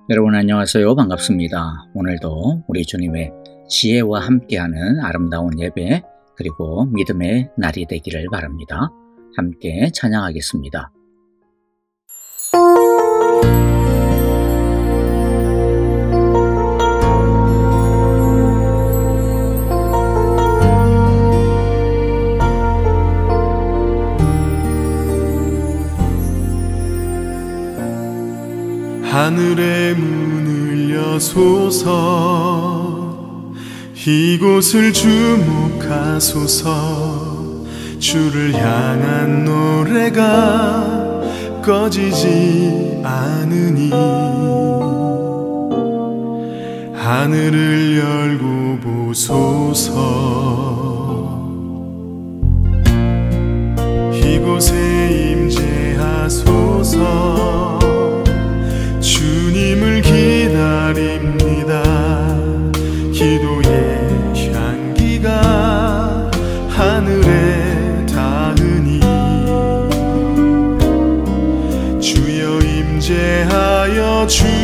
여러분 안녕하세요. 반갑습니다. 오늘도 우리 주님의 지혜와 함께하는 아름다운 예배 그리고 믿음의 날이 되기를 바랍니다. 함께 찬양하겠습니다. 하늘의 문을 여소서, 이곳을 주목하소서. 주를 향한 노래가 꺼지지 않으니 하늘을 열고 보소서. 이곳에 임재하소서. 주님을 기다립니다. 기도의 향기가 하늘에 닿으니 주여 임재하여 주소서.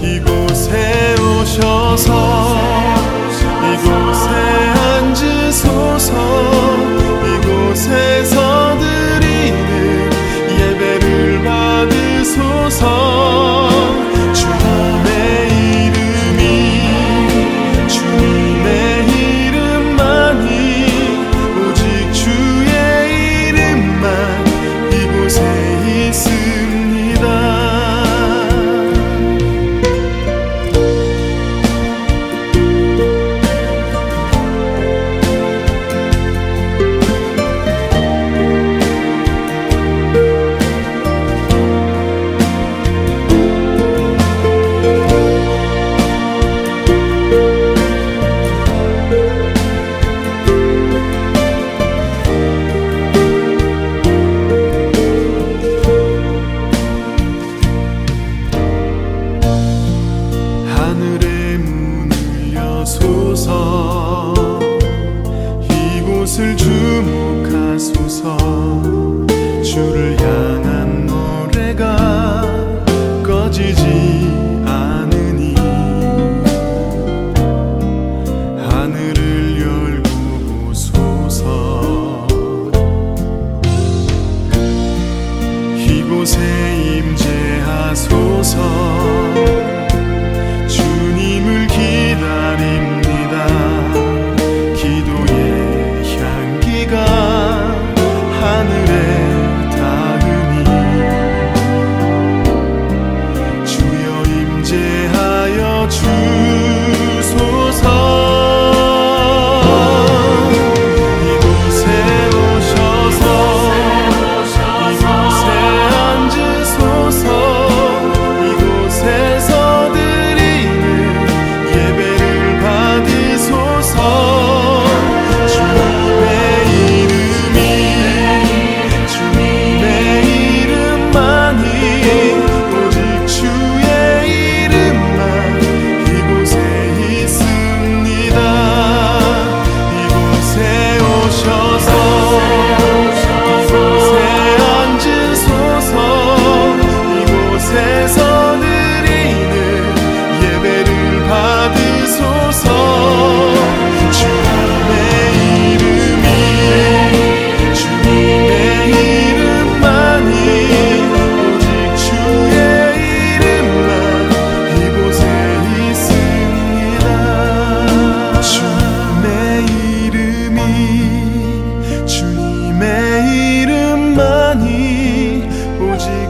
이곳에 오셔서 이곳에 앉으소서. 이곳에서 주님의 이름이 주님의 이름만이 오직 주의 이름만 이곳에 있습니다. 이곳을 주목하소서. 주를 향한 노래가 꺼지지 않으니 하늘을 열고 보소서. 이곳에 임재하소서. 주님을 기다립니다. 하늘에 닿으니 주여 임재하여 주소서. 이곳에 오셔서 이곳에 앉으소서. 이곳에서 드리는 예배를 받으소서.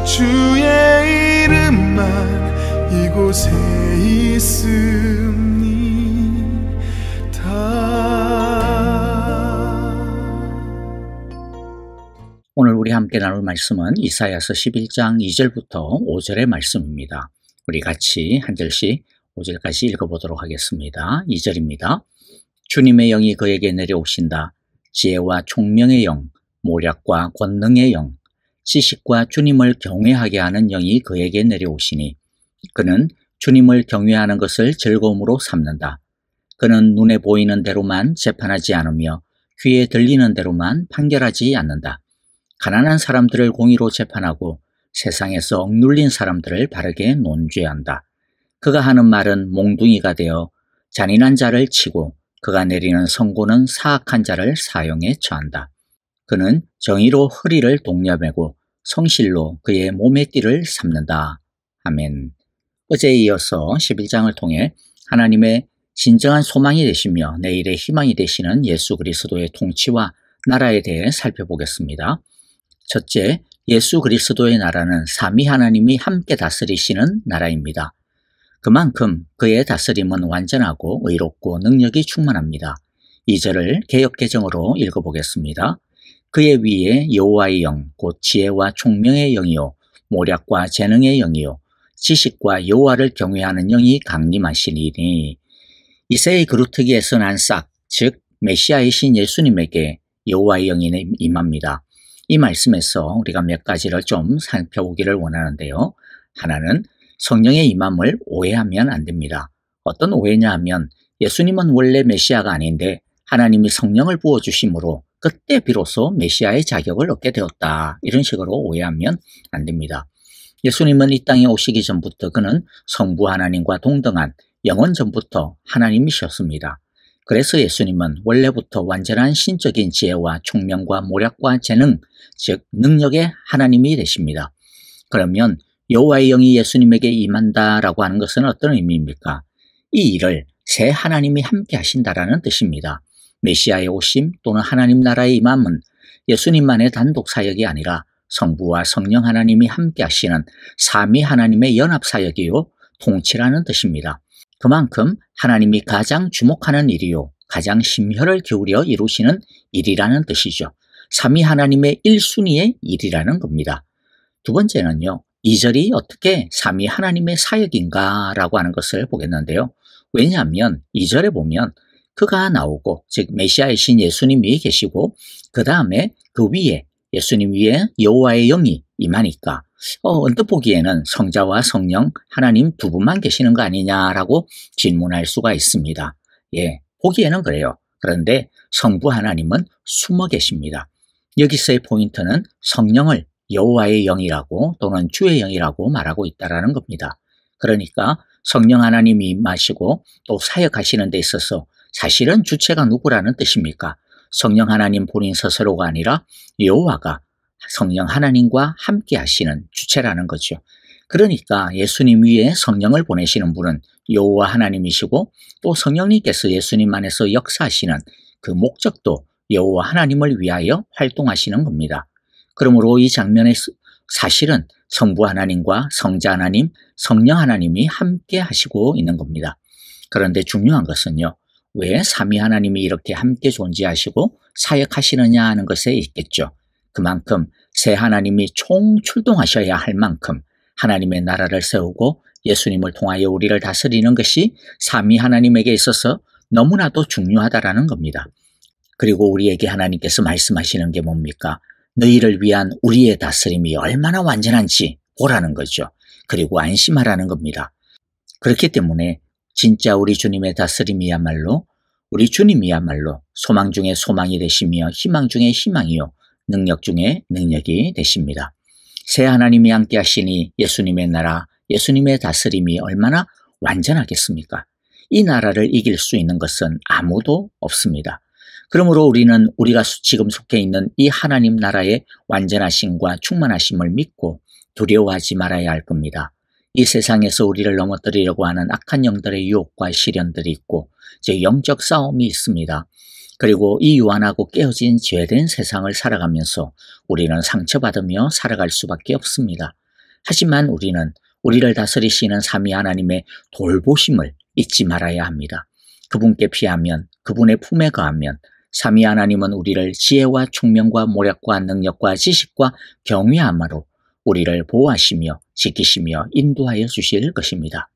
주의 이름만 이곳에 있습니다. 오늘 우리 함께 나눌 말씀은 이사야서 11장 2절부터 5절의 말씀입니다. 우리 같이 한 절씩 5절까지 읽어보도록 하겠습니다. 2절입니다. 주님의 영이 그에게 내려오신다. 지혜와 총명의 영, 모략과 권능의 영, 지식과 주님을 경외하게 하는 영이 그에게 내려오시니 그는 주님을 경외하는 것을 즐거움으로 삼는다. 그는 눈에 보이는 대로만 재판하지 않으며 귀에 들리는 대로만 판결하지 않는다. 가난한 사람들을 공의로 재판하고 세상에서 억눌린 사람들을 바르게 논죄한다. 그가 하는 말은 몽둥이가 되어 잔인한 자를 치고 그가 내리는 선고는 사악한 자를 사형에 처한다. 그는 정의로 허리를 독려매고 성실로 그의 몸의 띠를 삼는다. 아멘. 어제에 이어서 11장을 통해 하나님의 진정한 소망이 되시며 내일의 희망이 되시는 예수 그리스도의 통치와 나라에 대해 살펴보겠습니다. 첫째, 예수 그리스도의 나라는 삼위 하나님이 함께 다스리시는 나라입니다. 그만큼 그의 다스림은 완전하고 의롭고 능력이 충만합니다. 2절을 개역개정으로 읽어보겠습니다. 그의 위에 여호와의 영, 곧 지혜와 총명의 영이요 모략과 재능의 영이요 지식과 여호와를 경외하는 영이 강림하시리니. 이새의 그루터기에서 난 싹, 즉 메시아이신 예수님에게 여호와의 영이 임합니다. 이 말씀에서 우리가 몇 가지를 좀 살펴보기를 원하는데요. 하나는 성령의 임함을 오해하면 안 됩니다. 어떤 오해냐 하면 예수님은 원래 메시아가 아닌데 하나님이 성령을 부어주심으로 그때 비로소 메시아의 자격을 얻게 되었다. 이런 식으로 오해하면 안 됩니다. 예수님은 이 땅에 오시기 전부터 그는 성부 하나님과 동등한 영원 전부터 하나님이셨습니다. 그래서 예수님은 원래부터 완전한 신적인 지혜와 총명과 모략과 재능, 즉 능력의 하나님이 되십니다. 그러면 여호와의 영이 예수님에게 임한다라고 하는 것은 어떤 의미입니까? 이 일을 새 하나님이 함께 하신다라는 뜻입니다. 메시아의 오심 또는 하나님 나라의 임함은 예수님만의 단독 사역이 아니라 성부와 성령 하나님이 함께 하시는 삼위 하나님의 연합 사역이요 통치라는 뜻입니다. 그만큼 하나님이 가장 주목하는 일이요 가장 심혈을 기울여 이루시는 일이라는 뜻이죠. 삼위 하나님의 1순위의 일이라는 겁니다. 두 번째는요. 2절이 어떻게 삼위 하나님의 사역인가 라고 하는 것을 보겠는데요. 왜냐하면 2절에 보면 그가 나오고 즉 메시아이신 예수님이 계시고 그 다음에 그 위에 예수님 위에 여호와의 영이 임하니까 언뜻 보기에는 성자와 성령 하나님 두 분만 계시는 거 아니냐라고 질문할 수가 있습니다. 예, 보기에는 그래요. 그런데 성부 하나님은 숨어 계십니다. 여기서의 포인트는 성령을 여호와의 영이라고 또는 주의 영이라고 말하고 있다는 겁니다. 그러니까 성령 하나님이 임하시고 또 사역하시는 데 있어서 사실은 주체가 누구라는 뜻입니까? 성령 하나님 본인 스스로가 아니라 여호와가 성령 하나님과 함께 하시는 주체라는 거죠. 그러니까 예수님 위에 성령을 보내시는 분은 여호와 하나님이시고 또 성령님께서 예수님 안에서 역사하시는 그 목적도 여호와 하나님을 위하여 활동하시는 겁니다. 그러므로 이 장면의 사실은 성부 하나님과 성자 하나님, 성령 하나님이 함께 하시고 있는 겁니다. 그런데 중요한 것은요. 왜 삼위 하나님이 이렇게 함께 존재하시고 사역하시느냐 하는 것에 있겠죠. 그만큼 새 하나님이 총출동하셔야 할 만큼 하나님의 나라를 세우고 예수님을 통하여 우리를 다스리는 것이 삼위 하나님에게 있어서 너무나도 중요하다라는 겁니다. 그리고 우리에게 하나님께서 말씀하시는 게 뭡니까? 너희를 위한 우리의 다스림이 얼마나 완전한지 보라는 거죠. 그리고 안심하라는 겁니다. 그렇기 때문에 진짜 우리 주님의 다스림이야말로 우리 주님이야말로 소망 중에 소망이 되시며 희망 중에 희망이요 능력 중에 능력이 되십니다. 새 하나님이 함께 하시니 예수님의 나라, 예수님의 다스림이 얼마나 완전하겠습니까? 이 나라를 이길 수 있는 것은 아무도 없습니다. 그러므로 우리는 우리가 지금 속해 있는 이 하나님 나라의 완전하심과 충만하심을 믿고 두려워하지 말아야 할 겁니다. 이 세상에서 우리를 넘어뜨리려고 하는 악한 영들의 유혹과 시련들이 있고 즉 영적 싸움이 있습니다. 그리고 이 유한하고 깨어진 죄된 세상을 살아가면서 우리는 상처받으며 살아갈 수밖에 없습니다. 하지만 우리는 우리를 다스리시는 삼위 하나님의 돌보심을 잊지 말아야 합니다. 그분께 피하면 그분의 품에 거하면 삼위 하나님은 우리를 지혜와 총명과 모략과 능력과 지식과 경외함으로 우리를 보호하시며 지키시며 인도하여 주실 것입니다.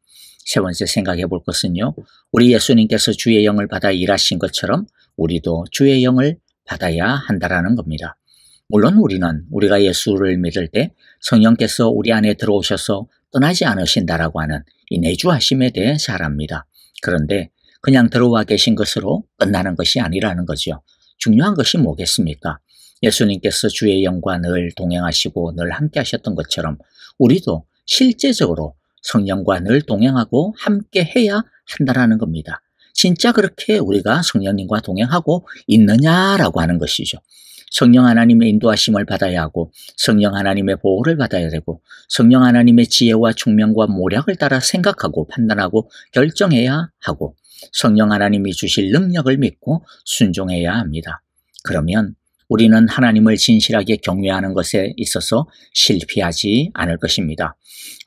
세 번째 생각해 볼 것은요. 우리 예수님께서 주의 영을 받아 일하신 것처럼 우리도 주의 영을 받아야 한다라는 겁니다. 물론 우리는 우리가 예수를 믿을 때 성령께서 우리 안에 들어오셔서 떠나지 않으신다라고 하는 이 내주하심에 대해 잘 압니다. 그런데 그냥 들어와 계신 것으로 끝나는 것이 아니라는 거죠. 중요한 것이 뭐겠습니까? 예수님께서 주의 영과 늘 동행하시고 늘 함께 하셨던 것처럼 우리도 실제적으로 성령과 늘 동행하고 함께 해야 한다는 겁니다. 진짜 그렇게 우리가 성령님과 동행하고 있느냐라고 하는 것이죠. 성령 하나님의 인도하심을 받아야 하고 성령 하나님의 보호를 받아야 되고 성령 하나님의 지혜와 총명과 모략을 따라 생각하고 판단하고 결정해야 하고 성령 하나님이 주실 능력을 믿고 순종해야 합니다. 그러면 우리는 하나님을 진실하게 경외하는 것에 있어서 실패하지 않을 것입니다.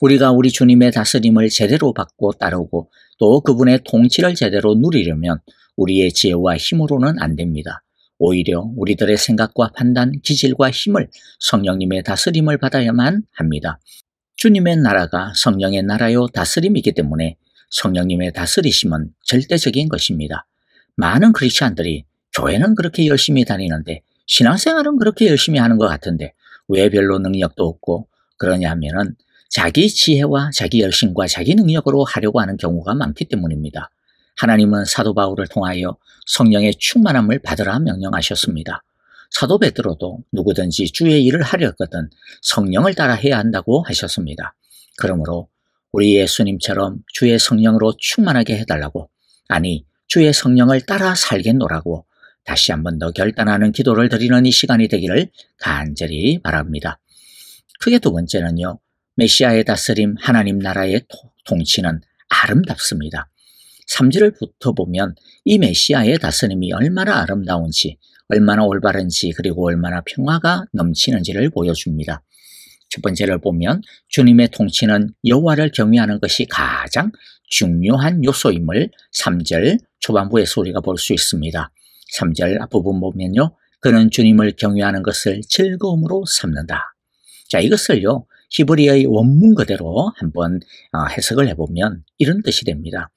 우리가 우리 주님의 다스림을 제대로 받고 따르고 또 그분의 통치를 제대로 누리려면 우리의 지혜와 힘으로는 안 됩니다. 오히려 우리들의 생각과 판단, 기질과 힘을 성령님의 다스림을 받아야만 합니다. 주님의 나라가 성령의 나라요 다스림이기 때문에 성령님의 다스리심은 절대적인 것입니다. 많은 크리스찬들이 교회는 그렇게 열심히 다니는데 신앙생활은 그렇게 열심히 하는 것 같은데 왜 별로 능력도 없고 그러냐 하면은 자기 지혜와 자기 열심과 자기 능력으로 하려고 하는 경우가 많기 때문입니다. 하나님은 사도 바울을 통하여 성령의 충만함을 받으라 명령하셨습니다. 사도 베드로도 누구든지 주의 일을 하려거든 성령을 따라 해야 한다고 하셨습니다. 그러므로 우리 예수님처럼 주의 성령으로 충만하게 해달라고, 아니 주의 성령을 따라 살겠노라고 다시 한 번 더 결단하는 기도를 드리는 이 시간이 되기를 간절히 바랍니다. 크게 두 번째는요, 메시아의 다스림, 하나님 나라의 통치는 아름답습니다. 3절부터 보면 이 메시아의 다스림이 얼마나 아름다운지, 얼마나 올바른지, 그리고 얼마나 평화가 넘치는지를 보여줍니다. 첫 번째를 보면 주님의 통치는 여호와를 경외하는 것이 가장 중요한 요소임을 3절 초반부에서 우리가 볼 수 있습니다. 3절 앞부분 보면요, 그는 주님을 경외하는 것을 즐거움으로 삼는다. 자, 이것을요 히브리어의 원문 그대로 한번 해석을 해보면 이런 뜻이 됩니다.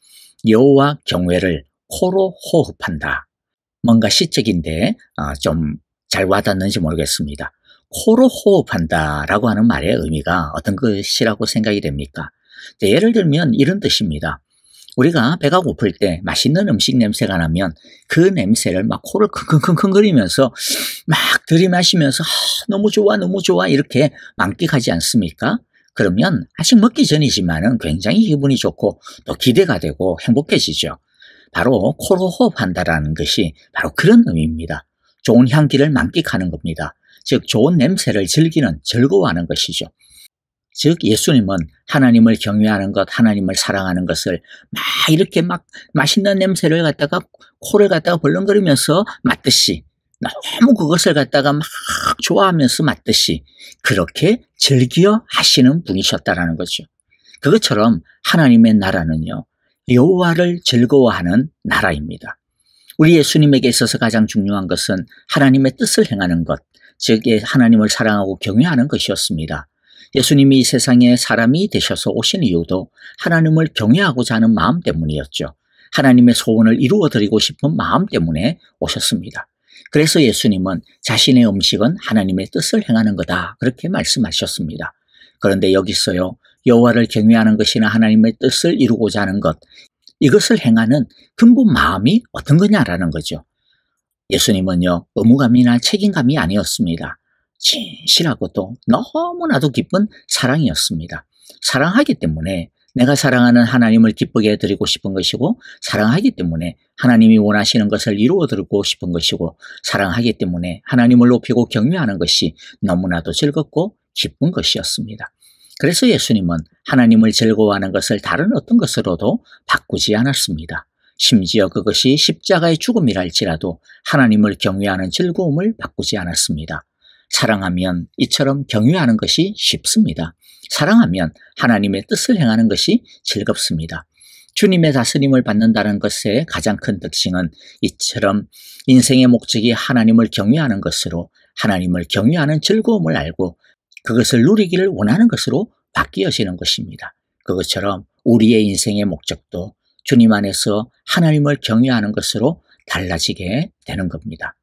여호와 경외를 코로 호흡한다. 뭔가 시적인데 좀 잘 와닿는지 모르겠습니다. 코로 호흡한다라고 하는 말의 의미가 어떤 것이라고 생각이 됩니까? 예를 들면 이런 뜻입니다. 우리가 배가 고플 때 맛있는 음식 냄새가 나면 그 냄새를 막 코를 킁킁킁킁거리면서 막 들이마시면서 너무 좋아 너무 좋아 이렇게 만끽하지 않습니까? 그러면 아직 먹기 전이지만은 굉장히 기분이 좋고 또 기대가 되고 행복해지죠. 바로 코로 호흡한다라는 것이 바로 그런 의미입니다. 좋은 향기를 만끽하는 겁니다. 즉 좋은 냄새를 즐기는, 즐거워하는 것이죠. 즉 예수님은 하나님을 경외하는 것, 하나님을 사랑하는 것을 막 이렇게 막 맛있는 냄새를 갖다가 코를 갖다가 벌렁거리면서 맡듯이, 너무 그것을 갖다가 막 좋아하면서 맡듯이 그렇게 즐겨 하시는 분이셨다라는 거죠. 그것처럼 하나님의 나라는요, 여호와를 즐거워하는 나라입니다. 우리 예수님에게 있어서 가장 중요한 것은 하나님의 뜻을 행하는 것, 즉 하나님을 사랑하고 경외하는 것이었습니다. 예수님이 이 세상에 사람이 되셔서 오신 이유도 하나님을 경외하고자 하는 마음 때문이었죠. 하나님의 소원을 이루어드리고 싶은 마음 때문에 오셨습니다. 그래서 예수님은 자신의 음식은 하나님의 뜻을 행하는 거다, 그렇게 말씀하셨습니다. 그런데 여기서요, 여호와를 경외하는 것이나 하나님의 뜻을 이루고자 하는 것, 이것을 행하는 근본 마음이 어떤 거냐라는 거죠. 예수님은요, 의무감이나 책임감이 아니었습니다. 진실하고도 너무나도 기쁜 사랑이었습니다. 사랑하기 때문에 내가 사랑하는 하나님을 기쁘게 해드리고 싶은 것이고, 사랑하기 때문에 하나님이 원하시는 것을 이루어드리고 싶은 것이고, 사랑하기 때문에 하나님을 높이고 경외하는 것이 너무나도 즐겁고 기쁜 것이었습니다. 그래서 예수님은 하나님을 즐거워하는 것을 다른 어떤 것으로도 바꾸지 않았습니다. 심지어 그것이 십자가의 죽음이라 할지라도 하나님을 경외하는 즐거움을 바꾸지 않았습니다. 사랑하면 이처럼 경외하는 것이 쉽습니다. 사랑하면 하나님의 뜻을 행하는 것이 즐겁습니다. 주님의 다스림을 받는다는 것의 가장 큰 특징은 이처럼 인생의 목적이 하나님을 경외하는 것으로 하나님을 경외하는 즐거움을 알고 그것을 누리기를 원하는 것으로 바뀌어지는 것입니다. 그것처럼 우리의 인생의 목적도 주님 안에서 하나님을 경외하는 것으로 달라지게 되는 겁니다.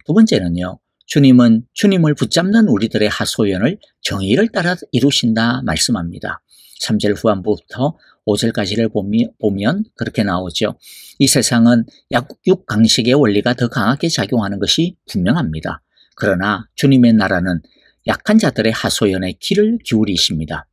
두 번째는요, 주님은 주님을 붙잡는 우리들의 하소연을 정의를 따라 이루신다 말씀합니다. 3절 후반부부터 5절까지를 보면 그렇게 나오죠. 이 세상은 약육강식의 원리가 더 강하게 작용하는 것이 분명합니다. 그러나 주님의 나라는 약한 자들의 하소연에 귀를 기울이십니다.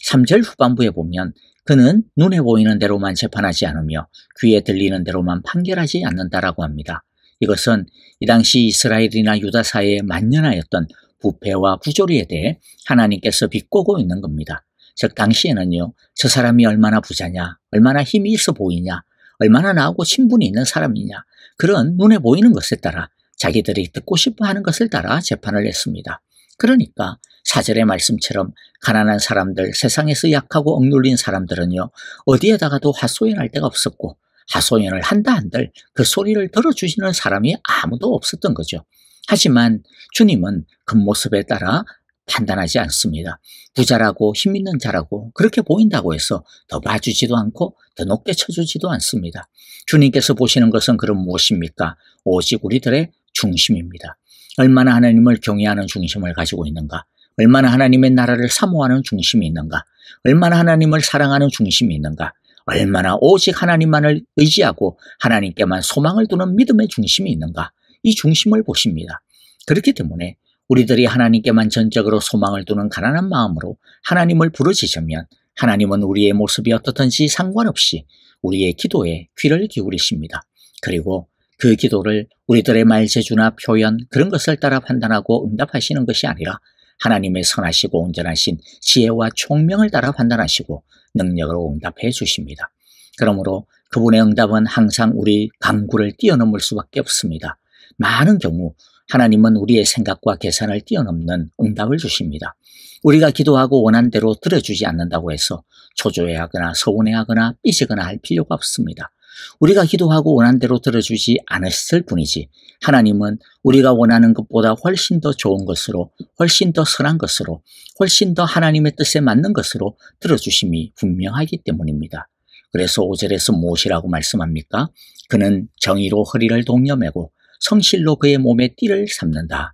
3절 후반부에 보면 그는 눈에 보이는 대로만 재판하지 않으며 귀에 들리는 대로만 판결하지 않는다라고 합니다. 이것은 이 당시 이스라엘이나 유다 사회에 만연하였던 부패와 부조리에 대해 하나님께서 비꼬고 있는 겁니다. 즉 당시에는요, 저 사람이 얼마나 부자냐, 얼마나 힘이 있어 보이냐, 얼마나 나하고 친분이 있는 사람이냐, 그런 눈에 보이는 것에 따라 자기들이 듣고 싶어하는 것을 따라 재판을 했습니다. 그러니까 4절의 말씀처럼 가난한 사람들, 세상에서 약하고 억눌린 사람들은요, 어디에다가도 하소연할 데가 없었고 하소연을 한다 한들 그 소리를 들어주시는 사람이 아무도 없었던 거죠. 하지만 주님은 겉모습에 따라 판단하지 않습니다. 부자라고 힘 있는 자라고 그렇게 보인다고 해서 더 봐주지도 않고 더 높게 쳐주지도 않습니다. 주님께서 보시는 것은 그럼 무엇입니까? 오직 우리들의 중심입니다. 얼마나 하나님을 경외하는 중심을 가지고 있는가? 얼마나 하나님의 나라를 사모하는 중심이 있는가? 얼마나 하나님을 사랑하는 중심이 있는가? 얼마나 오직 하나님만을 의지하고 하나님께만 소망을 두는 믿음의 중심이 있는가? 이 중심을 보십니다. 그렇기 때문에 우리들이 하나님께만 전적으로 소망을 두는 가난한 마음으로 하나님을 부르짖으면 하나님은 우리의 모습이 어떻든지 상관없이 우리의 기도에 귀를 기울이십니다. 그리고 그 기도를 우리들의 말재주나 표현 그런 것을 따라 판단하고 응답하시는 것이 아니라 하나님의 선하시고 온전하신 지혜와 총명을 따라 판단하시고 능력으로 응답해 주십니다. 그러므로 그분의 응답은 항상 우리 강구를 뛰어넘을 수밖에 없습니다. 많은 경우 하나님은 우리의 생각과 계산을 뛰어넘는 응답을 주십니다. 우리가 기도하고 원한 대로 들어주지 않는다고 해서 초조해하거나 서운해하거나 삐지거나 할 필요가 없습니다. 우리가 기도하고 원한 대로 들어주지 않으실 뿐이지 하나님은 우리가 원하는 것보다 훨씬 더 좋은 것으로, 훨씬 더 선한 것으로, 훨씬 더 하나님의 뜻에 맞는 것으로 들어주심이 분명하기 때문입니다. 그래서 5절에서 무엇이라고 말씀합니까? 그는 정의로 허리를 동여매고 성실로 그의 몸에 띠를 삼는다.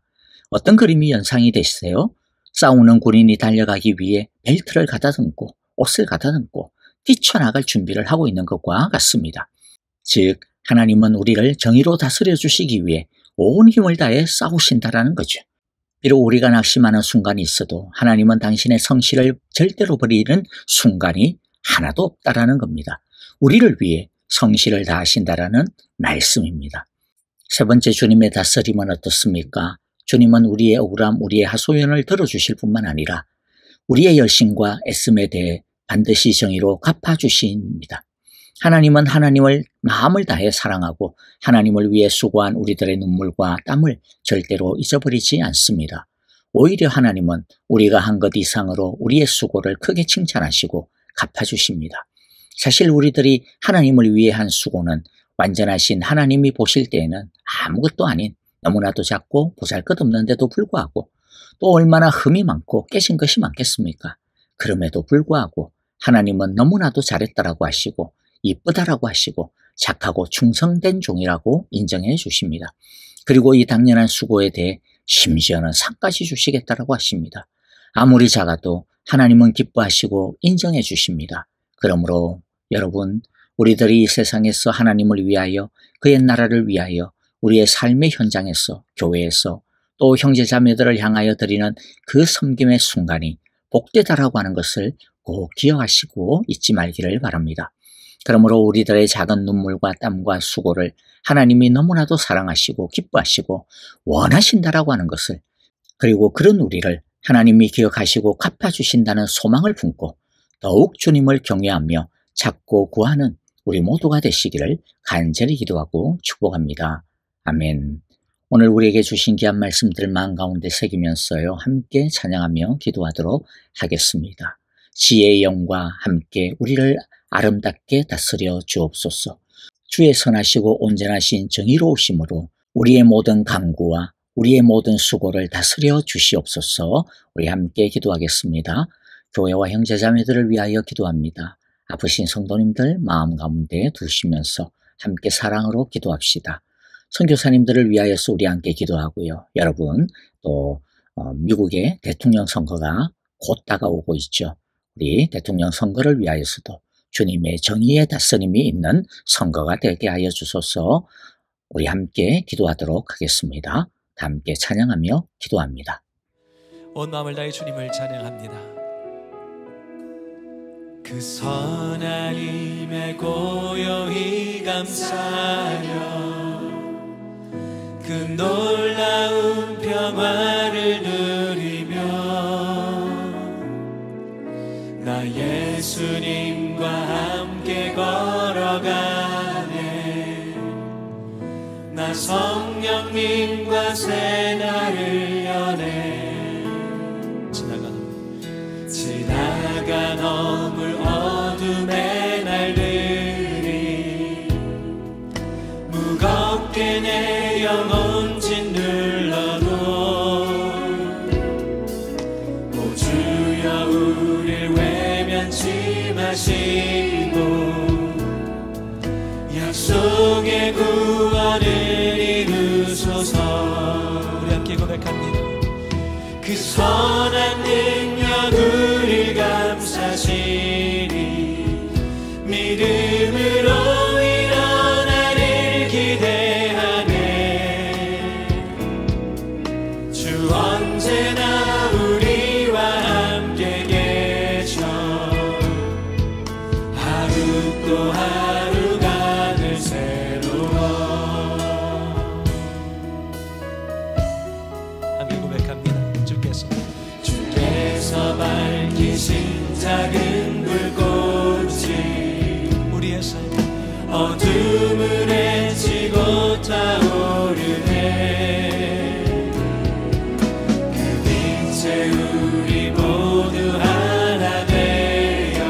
어떤 그림이 연상이 되시세요? 싸우는 군인이 달려가기 위해 벨트를 가다듬고 옷을 가다듬고 뛰쳐나갈 준비를 하고 있는 것과 같습니다. 즉 하나님은 우리를 정의로 다스려 주시기 위해 온 힘을 다해 싸우신다라는 거죠. 비록 우리가 낙심하는 순간이 있어도 하나님은 당신의 성실을 절대로 버리는 순간이 하나도 없다라는 겁니다. 우리를 위해 성실을 다하신다라는 말씀입니다. 세 번째, 주님의 다스림은 어떻습니까? 주님은 우리의 억울함, 우리의 하소연을 들어주실 뿐만 아니라 우리의 열심과 애씀에 대해 반드시 정의로 갚아주십니다. 하나님은 하나님을 마음을 다해 사랑하고 하나님을 위해 수고한 우리들의 눈물과 땀을 절대로 잊어버리지 않습니다. 오히려 하나님은 우리가 한 것 이상으로 우리의 수고를 크게 칭찬하시고 갚아주십니다. 사실 우리들이 하나님을 위해 한 수고는 완전하신 하나님이 보실 때에는 아무것도 아닌 너무나도 작고 보잘것없는데도 불구하고 또 얼마나 흠이 많고 깨진 것이 많겠습니까? 그럼에도 불구하고 하나님은 너무나도 잘했다라고 하시고 이쁘다라고 하시고 착하고 충성된 종이라고 인정해 주십니다. 그리고 이 당연한 수고에 대해 심지어는 상까지 주시겠다라고 하십니다. 아무리 작아도 하나님은 기뻐하시고 인정해 주십니다. 그러므로 여러분, 우리들이 이 세상에서 하나님을 위하여 그의 나라를 위하여 우리의 삶의 현장에서 교회에서 또 형제자매들을 향하여 드리는 그 섬김의 순간이 복되다라고 하는 것을 꼭 기억하시고 잊지 말기를 바랍니다. 그러므로 우리들의 작은 눈물과 땀과 수고를 하나님이 너무나도 사랑하시고 기뻐하시고 원하신다라고 하는 것을, 그리고 그런 우리를 하나님이 기억하시고 갚아주신다는 소망을 품고 더욱 주님을 경외하며 찾고 구하는 우리 모두가 되시기를 간절히 기도하고 축복합니다. 아멘. 오늘 우리에게 주신 귀한 말씀들 마음 가운데 새기면서요, 함께 찬양하며 기도하도록 하겠습니다. 지혜의 영과 함께 우리를 아름답게 다스려 주옵소서. 주의 선하시고 온전하신 정의로우심으로 우리의 모든 강구와 우리의 모든 수고를 다스려 주시옵소서. 우리 함께 기도하겠습니다. 교회와 형제자매들을 위하여 기도합니다. 아프신 성도님들 마음 가운데 두시면서 함께 사랑으로 기도합시다. 선교사님들을 위하여서 우리 함께 기도하고요. 여러분, 또 미국의 대통령 선거가 곧 다가오고 있죠. 우리 대통령 선거를 위하여서도 주님의 정의의 다스림이 있는 선거가 되게 하여 주소서. 우리 함께 기도하도록 하겠습니다. 다 함께 찬양하며 기도합니다. 온 마음을 다해 주님을 찬양합니다. 그 선한 힘에 고요히 감사하여 그 놀라운 평화를 누리며 나 예수님과 함께 걸어가네. 나 성령님과 새날을 여네. 지나가 넘을 어둠의 날들이 무겁게 내 영혼 짓눌러도 오 주여 우릴 외면치 마시고 약속의 구원을 이루소서. 우리 함께 고백합니다. 그 선한 능력 우릴 감싸시니 믿음으로 일어나를 기대하네. 주 언제나 우리와 함께 계셔. 하루 또 하루가 늘 새로워. 함께 고백합니다. 주께서 밝히신 작은 불꽃이 우리의 삶 어둠을 헤치고 타오르네. 그 빛에 우리 모두 하나 되어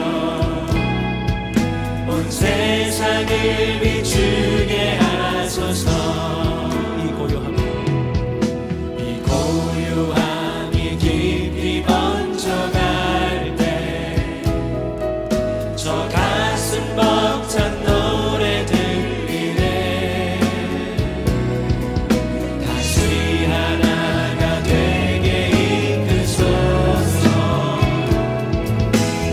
온 세상을 비추게 하소서. 이 고요함 깊이 번져갈 때 저 가슴 벅찬 노래 들리네. 다시 하나가 되게 이끄소서.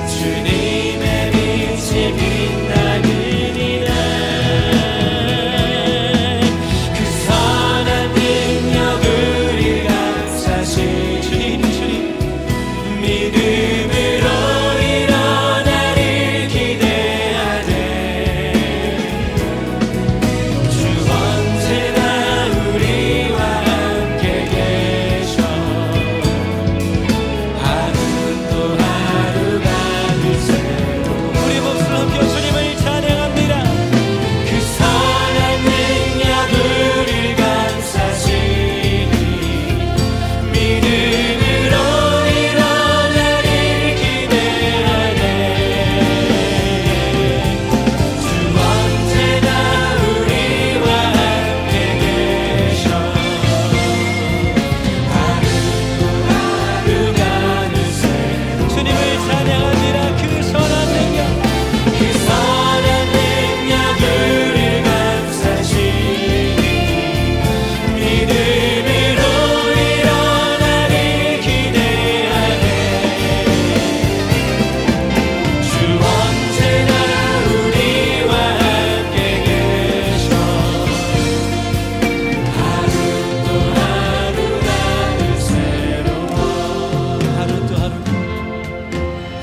주님의 빛이 빛나느니라. 그 선한 능력을 감사시 믿음으로 일어나를 기대하네. 주 언제나 우리와 함께 계셔. 하루 또 하루가 늘 새로워. 우리 목소리로 함께 주님을 찬양합니다. 그 선한 능력 우릴 감싸시니 믿음으로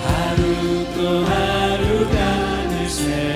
하루 또 하루가 늘 새로워.